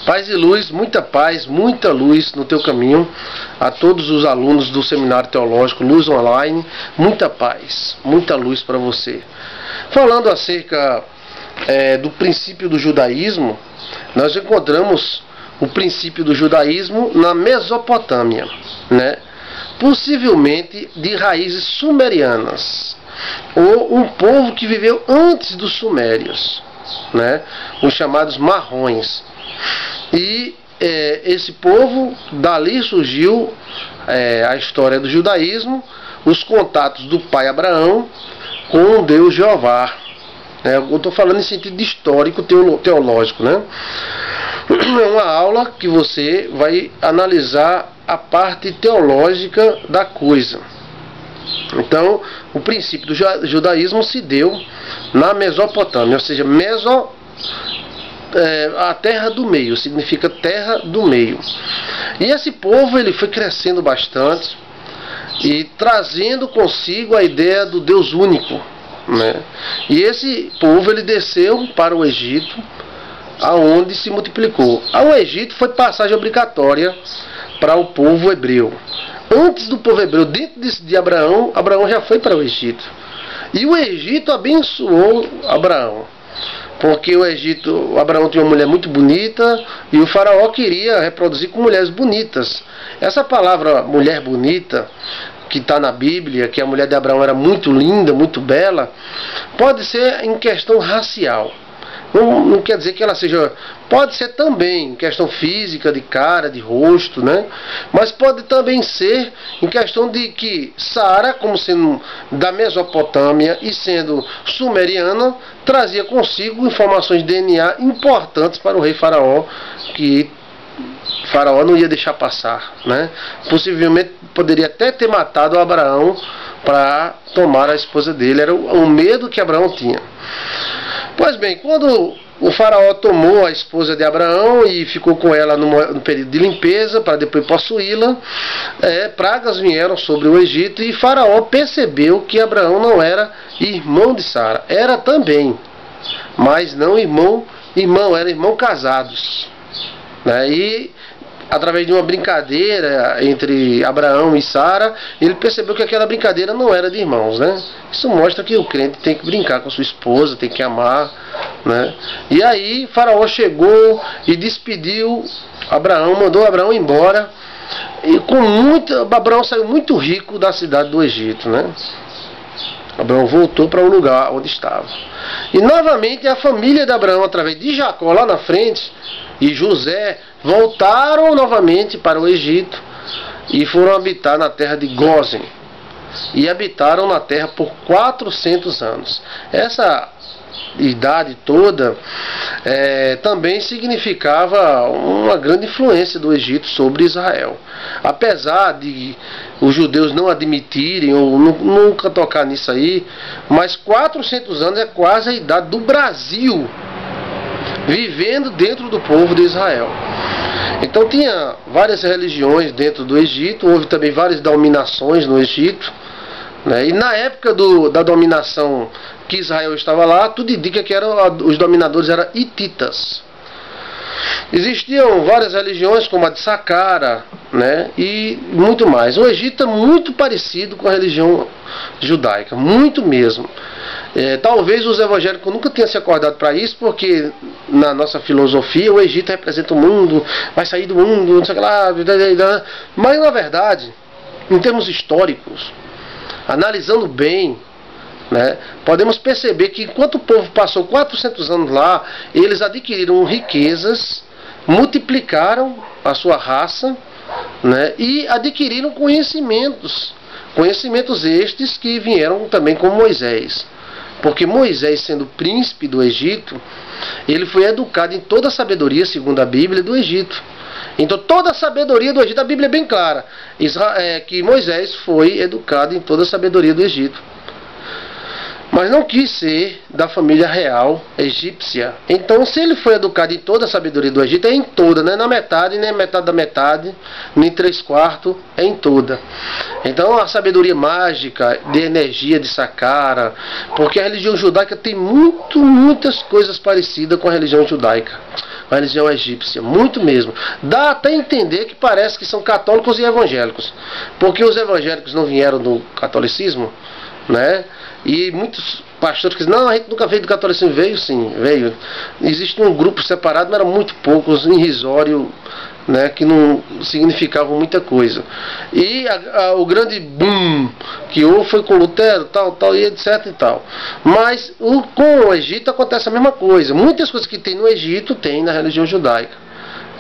Paz e luz, muita luz no teu caminho. A todos os alunos do Seminário Teológico Luz Online, muita paz, muita luz para você. Falando acerca do princípio do judaísmo, nós encontramos o princípio do judaísmo na Mesopotâmia, né? Possivelmente de raízes sumerianas, ou um povo que viveu antes dos sumérios, né? Os chamados marrões. E esse povo, dali surgiu a história do judaísmo, os contatos do pai Abraão com o Deus Jeová. Eu estou falando em sentido histórico, teológico, né? É uma aula que você vai analisar a parte teológica da coisa. Então, o princípio do judaísmo se deu na Mesopotâmia, ou seja, a terra do meio, significa terra do meio. E esse povo ele foi crescendo bastante e trazendo consigo a ideia do Deus único, né? E esse povo ele desceu para o Egito, aonde se multiplicou. O Egito foi passagem obrigatória para o povo hebreu. Antes do povo hebreu, dentro de Abraão, Abraão já foi para o Egito. E o Egito abençoou Abraão. Porque Abraão tinha uma mulher muito bonita e o faraó queria reproduzir com mulheres bonitas. Essa palavra mulher bonita, que está na Bíblia, que a mulher de Abraão era muito linda, muito bela, pode ser em questão racial. Não quer dizer que ela seja... Pode ser também em questão física, de cara, de rosto, né? Mas pode também ser em questão de que Sara, como sendo da Mesopotâmia e sendo sumeriana, trazia consigo informações de DNA importantes para o rei Faraó, que Faraó não ia deixar passar, né? Possivelmente poderia até ter matado Abraão para tomar a esposa dele. Era o medo que Abraão tinha. Pois bem, quando o faraó tomou a esposa de Abraão e ficou com ela no período de limpeza, para depois possuí-la, pragas vieram sobre o Egito e Faraó percebeu que Abraão não era irmão de Sara. Era também, mas não irmão, era irmão casados, né? E através de uma brincadeira entre Abraão e Sara, ele percebeu que aquela brincadeira não era de irmãos, né? Isso mostra que o crente tem que brincar com sua esposa, tem que amar, né? E aí Faraó chegou e despediu Abraão, mandou Abraão embora, e Abraão saiu muito rico da cidade do Egito, né? Abraão voltou para o lugar onde estava. E novamente a família de Abraão, através de Jacó lá na frente, e José, voltaram novamente para o Egito e foram habitar na terra de Gósen. E habitaram na terra por 400 anos. Essa idade toda também significava uma grande influência do Egito sobre Israel. Apesar de os judeus não admitirem ou nunca tocar nisso aí, mas 400 anos é quase a idade do Brasil vivendo dentro do povo de Israel. Então tinha várias religiões dentro do Egito, houve também várias dominações no Egito, né? E na época da dominação que Israel estava lá, tudo indica que os dominadores eram hititas. Existiam várias religiões, como a de Saqqara, né? E muito mais. O Egito é muito parecido com a religião judaica, muito mesmo. Talvez os evangélicos nunca tenham se acordado para isso, porque na nossa filosofia o Egito representa o mundo, vai sair do mundo, não sei o que lá, mas na verdade, em termos históricos, analisando bem, né, podemos perceber que enquanto o povo passou 400 anos lá, eles adquiriram riquezas, multiplicaram a sua raça, né, e adquiriram conhecimentos estes que vieram também com Moisés. Porque Moisés, sendo príncipe do Egito, ele foi educado em toda a sabedoria, segundo a Bíblia, do Egito. Então toda a sabedoria do Egito, a Bíblia é bem clara, que Moisés foi educado em toda a sabedoria do Egito. Mas não quis ser da família real egípcia. Então, se ele foi educado em toda a sabedoria do Egito, é em toda, não é na metade, nem metade da metade, nem 3/4, é em toda. Então, a sabedoria mágica, de energia de Saqqara, porque a religião judaica tem muitas coisas parecidas com a religião judaica. a religião egípcia, muito mesmo. Dá até entender que parece que são católicos e evangélicos, porque os evangélicos não vieram do catolicismo, né? E muitos pastores que dizem, não, a gente nunca veio do catolicismo. Veio sim, veio. Existe um grupo separado, mas eram muito poucos, irrisório, né, que não significavam muita coisa. E o grande boom que houve foi com Lutero, tal, e etc e tal. Mas com o Egito acontece a mesma coisa. Muitas coisas que tem no Egito tem na religião judaica.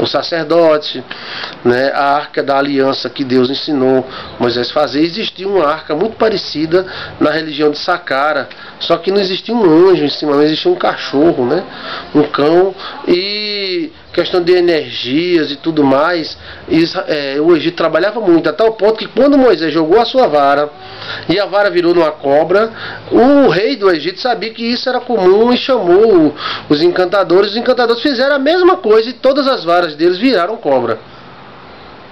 O sacerdote, né, a arca da aliança que Deus ensinou Moisés a fazer. Existia uma arca muito parecida na religião de Saqqara, só que não existia um anjo em cima, não existia um cachorro, né, um cão. E questão de energias e tudo mais, o Egito trabalhava muito, a tal ponto que quando Moisés jogou a sua vara e a vara virou numa cobra, o rei do Egito sabia que isso era comum e chamou os encantadores fizeram a mesma coisa e todas as varas deles viraram cobra.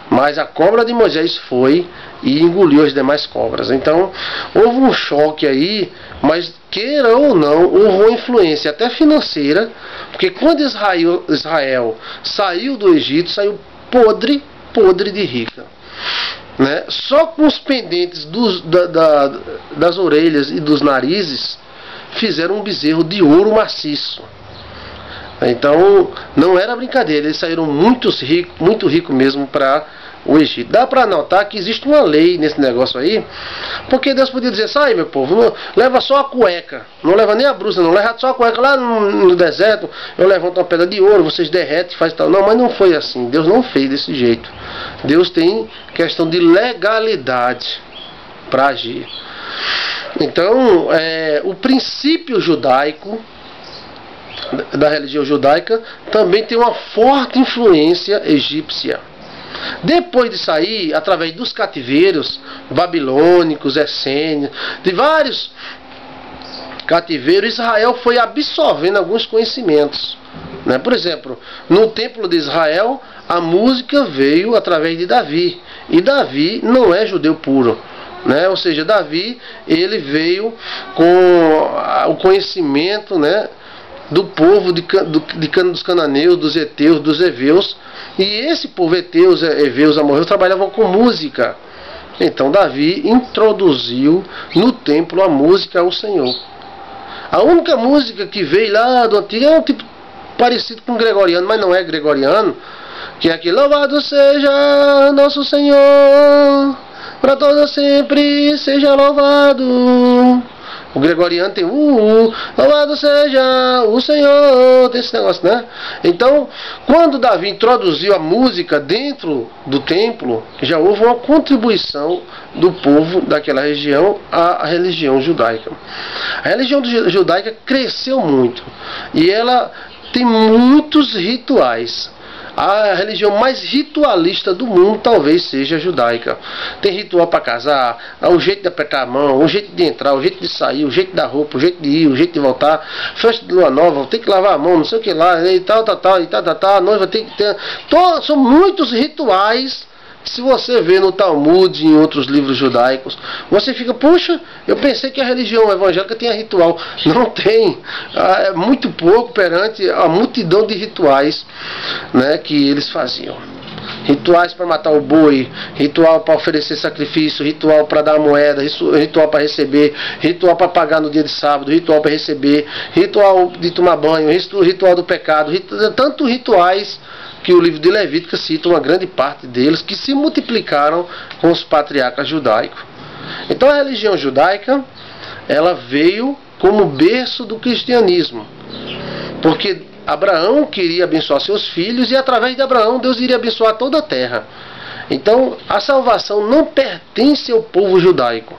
Mas a cobra de Moisés foi e engoliu as demais cobras. Então houve um choque aí, mas queira ou não, houve uma influência até financeira, porque quando Israel saiu do Egito, saiu podre de rica, né? Só com os pendentes das orelhas e dos narizes fizeram um bezerro de ouro maciço. Então não era brincadeira, eles saíram muito rico mesmo para o Egito. Dá para notar que existe uma lei nesse negócio aí, porque Deus podia dizer, sai meu povo, leva só a cueca, não leva nem a brusa, não leva só a cueca lá no deserto, eu levanto uma pedra de ouro, vocês derretem, faz tal. Não, mas não foi assim, Deus não fez desse jeito. Deus tem questão de legalidade para agir. Então o princípio judaico da religião judaica também tem uma forte influência egípcia. Depois de sair, através dos cativeiros babilônicos, essênios, de vários cativeiros, Israel foi absorvendo alguns conhecimentos, né? Por exemplo, no templo de Israel, a música veio através de Davi, e Davi não é judeu puro, né? Ou seja, Davi ele veio com o conhecimento, né, do povo dos cananeus, dos heteus, dos heveus. E esse povo heteus, heveus, amorreus trabalhavam com música. Então Davi introduziu no templo a música ao Senhor. A única música que veio lá do antigo é um tipo parecido com gregoriano, mas não é gregoriano, que é aquele louvado seja nosso Senhor, para todos sempre seja louvado. O gregoriano tem louvado seja o Senhor, tem esse negócio, né? Então, quando Davi introduziu a música dentro do templo, já houve uma contribuição do povo daquela região à religião judaica. A religião judaica cresceu muito e ela tem muitos rituais. A religião mais ritualista do mundo talvez seja a judaica. Tem ritual para casar, o jeito de apertar a mão, o jeito de entrar, o jeito de sair, o jeito da roupa, o jeito de ir, o jeito de voltar. Festa de lua nova, tem que lavar a mão, não sei o que lá, e tal, a noiva tem que ter. São muitos rituais. Se você vê no Talmud e em outros livros judaicos, você fica, puxa, eu pensei que a religião evangélica tinha ritual. Não tem. É muito pouco perante a multidão de rituais, né, que eles faziam. Rituais para matar o boi, ritual para oferecer sacrifício, ritual para dar moeda, ritual para receber, ritual para pagar no dia de sábado, ritual para receber, ritual de tomar banho, ritual do pecado, tanto rituais que o livro de Levítico cita uma grande parte deles, que se multiplicaram com os patriarcas judaicos. Então a religião judaica, ela veio como berço do cristianismo, porque Abraão queria abençoar seus filhos, e através de Abraão Deus iria abençoar toda a terra. Então a salvação não pertence ao povo judaico.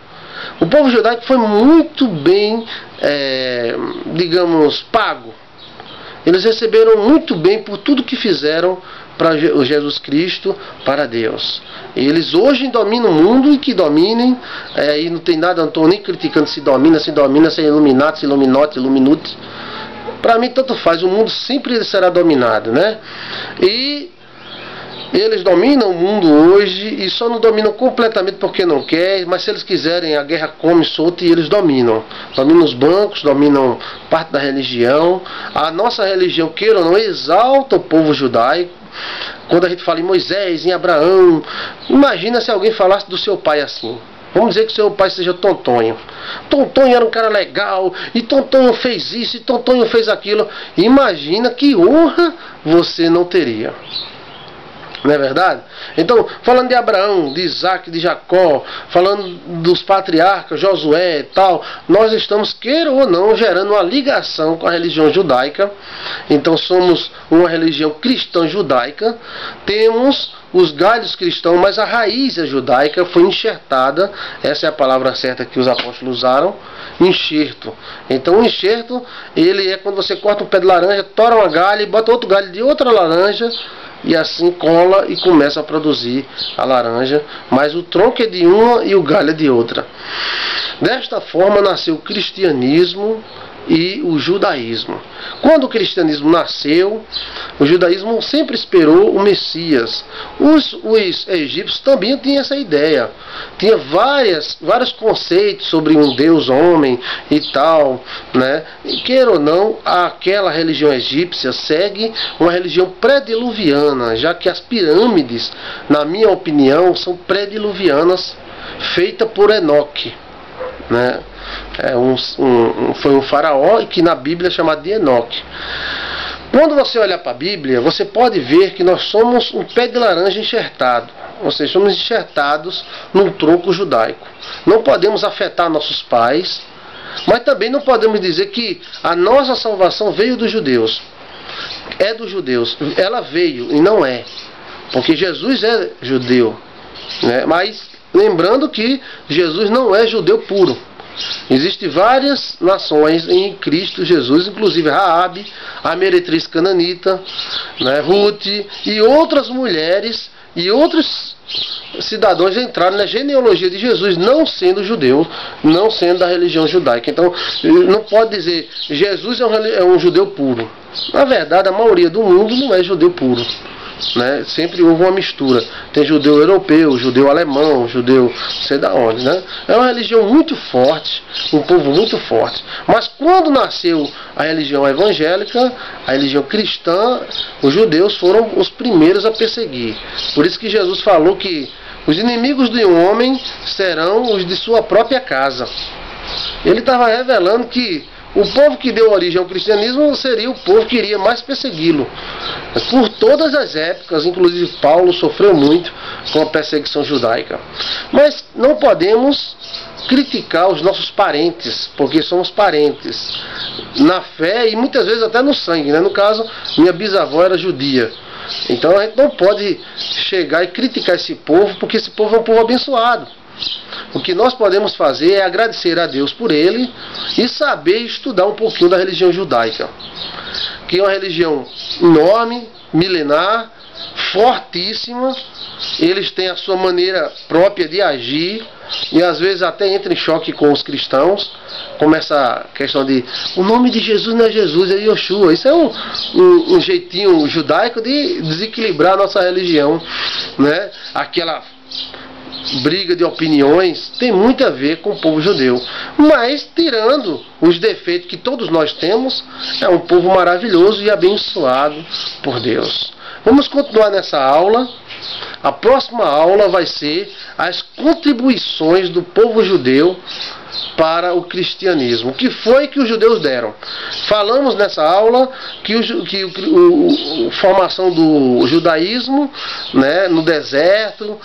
O povo judaico foi muito bem, digamos, pago. Eles receberam muito bem por tudo que fizeram para Jesus Cristo, para Deus. Eles hoje dominam o mundo, e que dominem, e não tem nada, não estou nem criticando se domina, se é iluminado, se iluminote, iluminute. Para mim tanto faz, o mundo sempre será dominado, né? E Eles dominam o mundo hoje e só não dominam completamente porque não quer, mas se eles quiserem, a guerra come solta e eles dominam. Dominam os bancos, dominam parte da religião. A nossa religião, queira ou não, exalta o povo judaico. Quando a gente fala em Moisés, em Abraão, imagina se alguém falasse do seu pai assim. Vamos dizer que seu pai seja Tontonho. Tontonho era um cara legal, e Tontonho fez isso, e Tontonho fez aquilo. Imagina que honra você não teria. Não é verdade? Então, falando de Abraão, de Isaac, de Jacó, falando dos patriarcas, Josué e tal, nós estamos, queira ou não, gerando uma ligação com a religião judaica. Então somos uma religião cristã judaica, temos os galhos cristãos, mas a raiz é judaica, foi enxertada, essa é a palavra certa que os apóstolos usaram, enxerto. Então o enxerto, ele é quando você corta um pé de laranja, tora uma galha e bota outro galho de outra laranja, e assim cola e começa a produzir a laranja, mas o tronco é de uma e o galho é de outra. Desta forma nasceu o cristianismo e o judaísmo. Quando o cristianismo nasceu, o judaísmo sempre esperou o Messias. Os egípcios também tinham essa ideia. Tinha vários conceitos sobre um Deus homem e tal, né? E, queira ou não, aquela religião egípcia segue uma religião pré-diluviana, já que as pirâmides, na minha opinião, são pré-diluvianas, feitas por Enoque, né? Foi um faraó que na Bíblia é chamado de Enoque. Quando você olhar para a Bíblia, você pode ver que nós somos um pé de laranja enxertado. Ou seja, somos enxertados num tronco judaico. Não podemos afetar nossos pais, mas também não podemos dizer que a nossa salvação veio dos judeus. É dos judeus. Ela veio e não é. Porque Jesus é judeu, né? Mas lembrando que Jesus não é judeu puro. Existem várias nações em Cristo Jesus, inclusive Raabe, a meretriz cananita, né, Ruth e outras mulheres e outros cidadãos entraram na genealogia de Jesus, não sendo judeu, não sendo da religião judaica. Então não pode dizer Jesus é um judeu puro. Na verdade, a maioria do mundo não é judeu puro, né? Sempre houve uma mistura. Tem judeu europeu, judeu alemão, judeu sei da onde, né? É uma religião muito forte, um povo muito forte. Mas quando nasceu a religião evangélica, a religião cristã, os judeus foram os primeiros a perseguir. Por isso que Jesus falou que os inimigos de um homem serão os de sua própria casa. Ele estava revelando que o povo que deu origem ao cristianismo seria o povo que iria mais persegui-lo. Por todas as épocas, inclusive Paulo sofreu muito com a perseguição judaica. Mas não podemos criticar os nossos parentes, porque somos parentes na fé e muitas vezes até no sangue, né? No caso, minha bisavó era judia. Então a gente não pode chegar e criticar esse povo, porque esse povo é um povo abençoado. O que nós podemos fazer é agradecer a Deus por ele e saber estudar um pouquinho da religião judaica, que é uma religião enorme, milenar, fortíssima. Eles têm a sua maneira própria de agir e às vezes até entra em choque com os cristãos, como essa questão de o nome de Jesus não é Jesus, é Yoshua. Isso é um jeitinho judaico de desequilibrar a nossa religião, né? Aquela briga de opiniões tem muito a ver com o povo judeu, mas tirando os defeitos que todos nós temos, é um povo maravilhoso e abençoado por Deus. Vamos continuar nessa aula. A próxima aula vai ser as contribuições do povo judeu para o cristianismo. O que foi que os judeus deram? Falamos nessa aula que a formação do judaísmo, né, no deserto,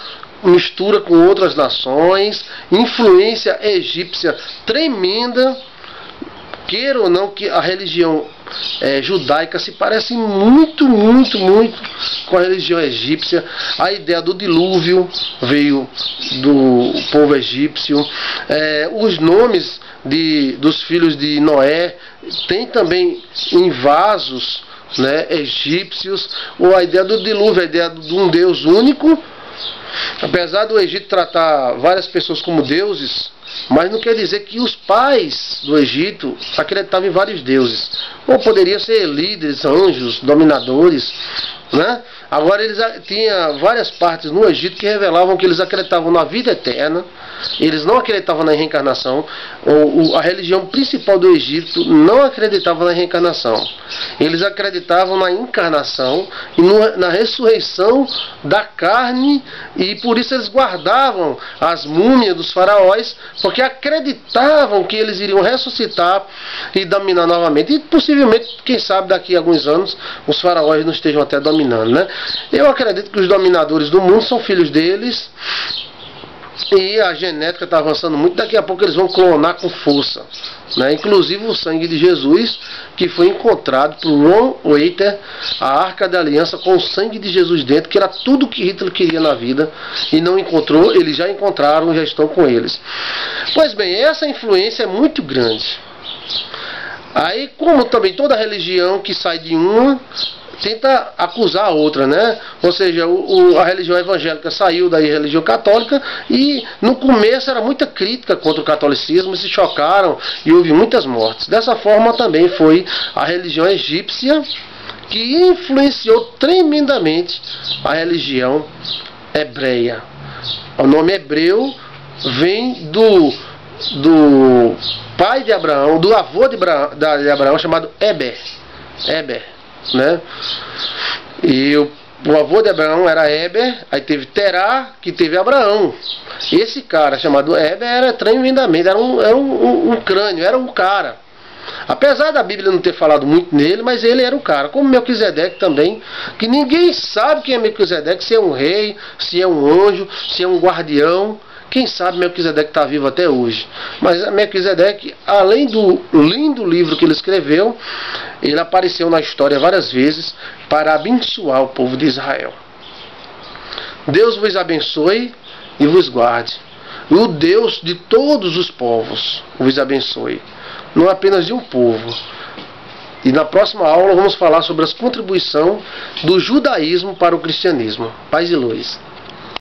mistura com outras nações, influência egípcia tremenda. Queira ou não que a religião judaica se parece muito com a religião egípcia. A ideia do dilúvio veio do povo egípcio. Os nomes dos filhos de Noé tem também em vasos, né, egípcios. Ou a ideia do dilúvio, a ideia de um Deus único. Apesar do Egito tratar várias pessoas como deuses, mas não quer dizer que os pais do Egito acreditavam em vários deuses. Ou poderiam ser líderes, anjos, dominadores. né? Agora eles tinham várias partes no Egito que revelavam que eles acreditavam na vida eterna, eles não acreditavam na reencarnação. A religião principal do Egito não acreditava na reencarnação, eles acreditavam na encarnação e na ressurreição da carne, e por isso eles guardavam as múmias dos faraós, porque acreditavam que eles iriam ressuscitar e dominar novamente. E possivelmente, quem sabe, daqui a alguns anos os faraós não estejam até dominando, né? Eu acredito que os dominadores do mundo são filhos deles, e a genética está avançando muito. Daqui a pouco eles vão clonar com força, né? Inclusive o sangue de Jesus, que foi encontrado por Ron Waiter, a Arca da Aliança com o sangue de Jesus dentro, que era tudo que Hitler queria na vida e não encontrou. Eles já encontraram, já estão com eles. Pois bem, essa influência é muito grande. Aí, como também toda religião que sai de uma tenta acusar a outra, né? Ou seja, a religião evangélica saiu da religião católica, e no começo era muita crítica contra o catolicismo, se chocaram e houve muitas mortes. Dessa forma também foi a religião egípcia, que influenciou tremendamente a religião hebreia. O nome hebreu vem do pai de Abraão, do avô de Abraão, chamado Eber, né? E o avô de Abraão era Eber, aí teve Terá, que teve Abraão. Esse cara chamado Eber era tremendamente, era um crânio, era um cara. Apesar da Bíblia não ter falado muito nele, mas ele era um cara, como Melquisedeque também, que ninguém sabe quem é Melquisedeque, se é um rei, se é um anjo, se é um guardião. Quem sabe Melquisedeque está vivo até hoje. Mas Melquisedeque, além do lindo livro que ele escreveu, ele apareceu na história várias vezes para abençoar o povo de Israel. Deus vos abençoe e vos guarde. E o Deus de todos os povos vos abençoe, não apenas de um povo. E na próxima aula vamos falar sobre as contribuições do judaísmo para o cristianismo. Paz e luz.